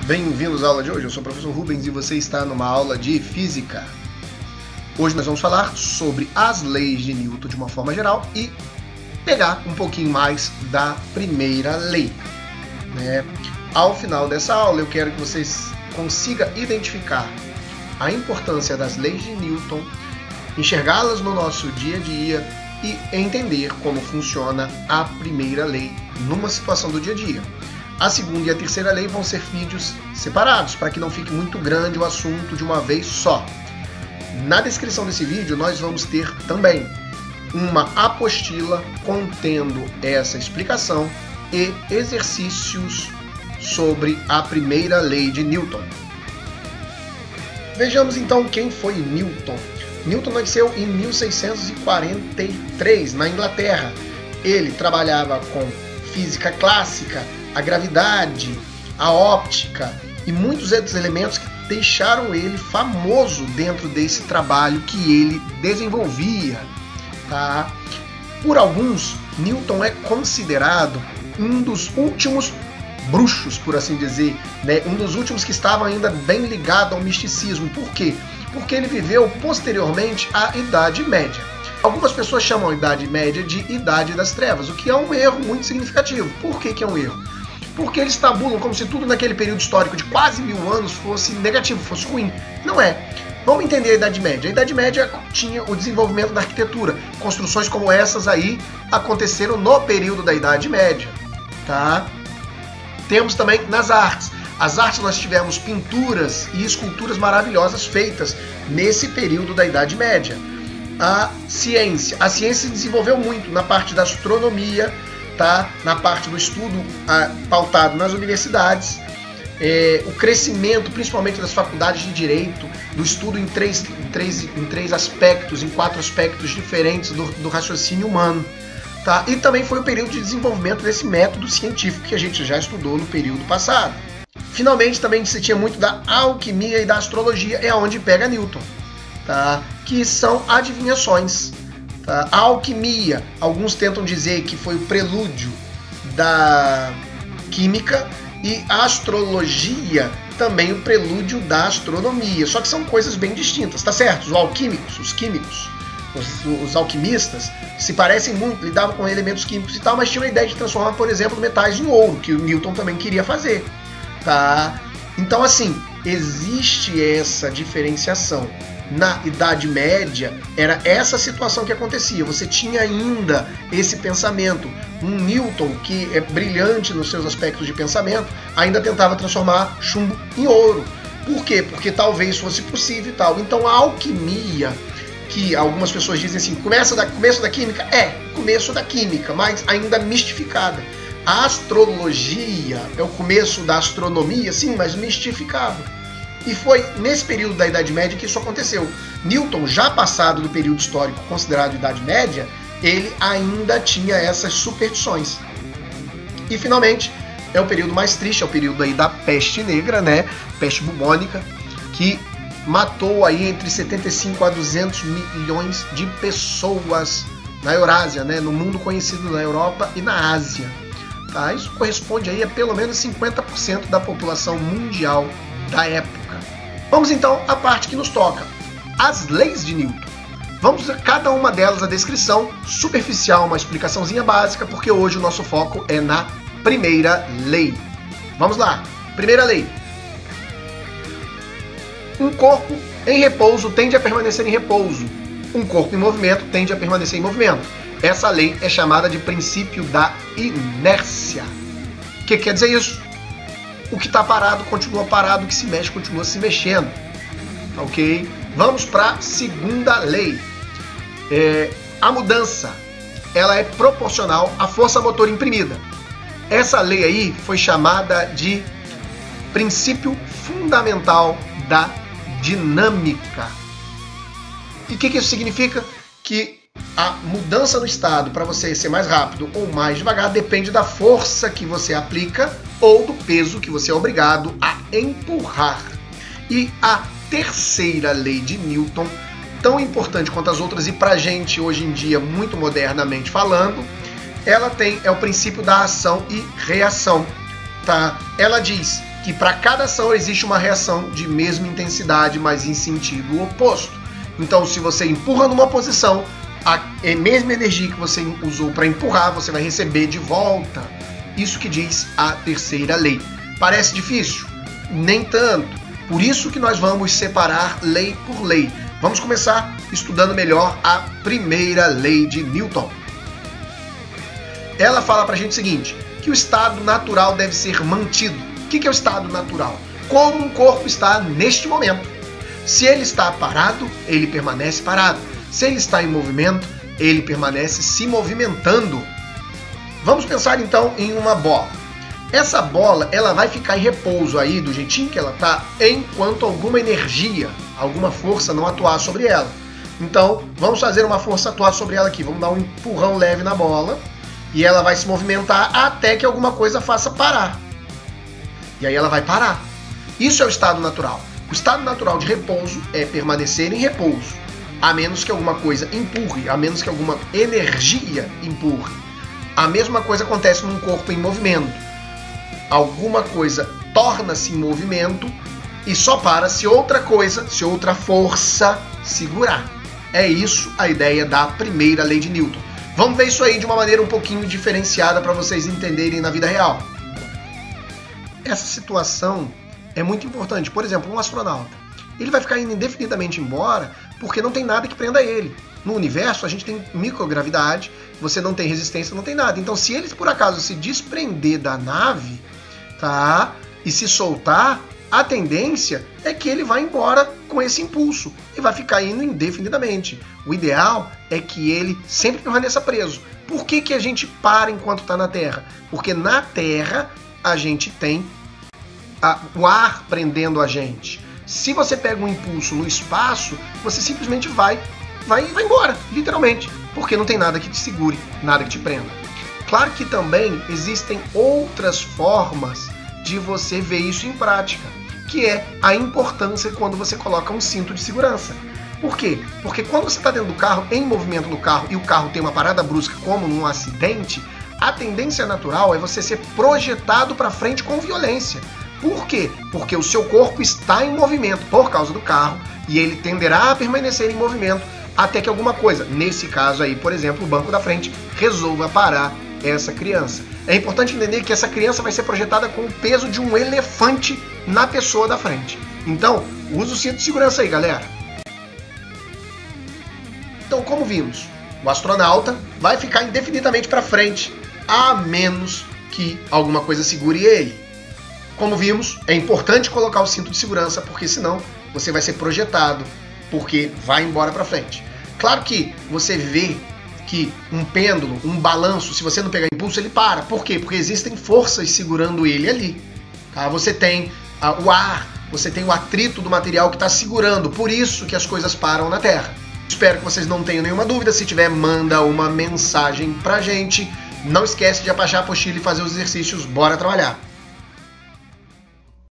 Bem-vindos à aula de hoje, eu sou o professor Rubens e você está numa aula de Física. Hoje nós vamos falar sobre as leis de Newton de uma forma geral e pegar um pouquinho mais da primeira lei. Ao final dessa aula eu quero que vocês consigam identificar a importância das leis de Newton, enxergá-las no nosso dia a dia e entender como funciona a primeira lei numa situação do dia a dia. A segunda e a terceira lei vão ser vídeos separados, para que não fique muito grande o assunto de uma vez só. Na descrição desse vídeo nós vamos ter também uma apostila contendo essa explicação e exercícios sobre a primeira lei de Newton. Vejamos então quem foi Newton. Newton nasceu em 1643, na Inglaterra. Ele trabalhava com física clássica, a gravidade, a óptica e muitos outros elementos que deixaram ele famoso dentro desse trabalho que ele desenvolvia. Por alguns, Newton é considerado um dos últimos bruxos, por assim dizer, um dos últimos que estavam ainda bem ligado ao misticismo. Por quê? Porque ele viveu posteriormente à Idade Média. Algumas pessoas chamam a Idade Média de Idade das Trevas, o que é um erro muito significativo. Por que é um erro? Porque eles tabulam como se tudo naquele período histórico de quase 1000 anos fosse negativo, fosse ruim. Não é. Vamos entender a Idade Média. A Idade Média tinha o desenvolvimento da arquitetura. Construções como essas aí aconteceram no período da Idade Média. Temos também nas artes. As artes nós tivemos pinturas e esculturas maravilhosas feitas nesse período da Idade Média. A ciência se desenvolveu muito na parte da astronomia, na parte do estudo pautado nas universidades, o crescimento principalmente das faculdades de direito, do estudo em três aspectos, em 4 aspectos diferentes do raciocínio humano. E também foi o período de desenvolvimento desse método científico que a gente já estudou no período passado. Finalmente também se tinha muito da alquimia e da astrologia, é onde pega Newton, que são adivinhações. A alquimia, alguns tentam dizer que foi o prelúdio da química, e a astrologia também o prelúdio da astronomia, só que são coisas bem distintas, certo? Os químicos, os alquimistas se parecem muito, lidavam com elementos químicos e tal, mas tinham a ideia de transformar, por exemplo, metais em ouro, que o Newton também queria fazer. Então, assim, existe essa diferenciação. Na Idade Média, era essa situação que acontecia. Você tinha ainda esse pensamento. Um Newton, que é brilhante nos seus aspectos de pensamento, ainda tentava transformar chumbo em ouro. Por quê? Porque talvez fosse possível e tal. Então, a alquimia, que algumas pessoas dizem assim, começo da química? Começo da química, mas ainda mistificada. A astrologia é o começo da astronomia, sim, mas mistificado. E foi nesse período da Idade Média que isso aconteceu. Newton, já passado do período histórico considerado Idade Média, ele ainda tinha essas superstições. E finalmente, é o período mais triste, é o período aí da peste negra, peste bubônica, que matou aí entre 75 a 200 milhões de pessoas na Eurásia, no mundo conhecido na Europa e na Ásia. Isso corresponde aí a pelo menos 50% da população mundial da época. Vamos então à parte que nos toca, as leis de Newton. Vamos a cada uma delas a descrição superficial, uma explicaçãozinha básica, porque hoje o nosso foco é na primeira lei. Vamos lá, primeira lei. Um corpo em repouso tende a permanecer em repouso. Um corpo em movimento tende a permanecer em movimento. Essa lei é chamada de princípio da inércia. O que quer dizer isso? O que está parado continua parado, o que se mexe continua se mexendo. Ok? Vamos para a segunda lei. A mudança, ela é proporcional à força motor imprimida. Essa lei aí foi chamada de princípio fundamental da dinâmica. E o que isso significa? Que a mudança no estado, para você ser mais rápido ou mais devagar, depende da força que você aplica ou do peso que você é obrigado a empurrar. E a terceira lei de Newton, tão importante quanto as outras e para a gente hoje em dia, muito modernamente falando, ela é o princípio da ação e reação. Ela diz que para cada ação existe uma reação de mesma intensidade, mas em sentido oposto. Então, se você empurra numa posição, a mesma energia que você usou para empurrar, você vai receber de volta. Isso que diz a terceira lei. Parece difícil? Nem tanto. Por isso que nós vamos separar lei por lei. Vamos começar estudando melhor a primeira lei de Newton. Ela fala pra gente o seguinte, que o estado natural deve ser mantido. O que é o estado natural? Como um corpo está neste momento. Se ele está parado, ele permanece parado. Se ele está em movimento, ele permanece se movimentando. Vamos pensar então em uma bola. Essa bola, ela vai ficar em repouso aí, do jeitinho que ela está, enquanto alguma energia, alguma força não atuar sobre ela. Então, vamos fazer uma força atuar sobre ela aqui. Vamos dar um empurrão leve na bola e ela vai se movimentar até que alguma coisa faça parar. E aí ela vai parar. Isso é o estado natural. O estado natural de repouso é permanecer em repouso, a menos que alguma coisa empurre, a menos que alguma energia empurre. A mesma coisa acontece num corpo em movimento. Alguma coisa torna-se em movimento e só para se outra coisa, se outra força segurar. É isso a ideia da primeira lei de Newton. Vamos ver isso aí de uma maneira um pouquinho diferenciada para vocês entenderem na vida real. Essa situação é muito importante. Por exemplo, um astronauta. Ele vai ficar indo indefinidamente embora porque não tem nada que prenda ele. No universo, a gente tem microgravidade, você não tem resistência, não tem nada. Então, se ele, por acaso, se desprender da nave, tá, e se soltar, a tendência é que ele vai embora com esse impulso e vai ficar indo indefinidamente. O ideal é que ele sempre permaneça preso. Por que a gente para enquanto está na Terra? Porque na Terra a gente tem o ar prendendo a gente. Se você pega um impulso no espaço, você simplesmente vai embora, literalmente, porque não tem nada que te segure, nada que te prenda. Claro que também existem outras formas de você ver isso em prática, que é a importância quando você coloca um cinto de segurança. Por quê? Porque quando você está dentro do carro, em movimento no carro, e o carro tem uma parada brusca, como num acidente, a tendência natural é você ser projetado para frente com violência. Por quê? Porque o seu corpo está em movimento por causa do carro e ele tenderá a permanecer em movimento até que alguma coisa, nesse caso aí, por exemplo, o banco da frente, resolva parar essa criança. É importante entender que essa criança vai ser projetada com o peso de um elefante na pessoa da frente. Então, use o cinto de segurança aí, galera. Então, como vimos, o astronauta vai ficar indefinidamente para frente, a menos que alguma coisa segure ele. Como vimos, é importante colocar o cinto de segurança, porque senão você vai ser projetado, porque vai embora para frente. Claro que você vê que um pêndulo, um balanço, se você não pegar impulso, ele para. Por quê? Porque existem forças segurando ele ali. Tá? Você tem o ar, você tem o atrito do material que está segurando, por isso que as coisas param na Terra. Espero que vocês não tenham nenhuma dúvida. Se tiver, manda uma mensagem pra gente. Não esquece de abaixar a apostila e fazer os exercícios. Bora trabalhar!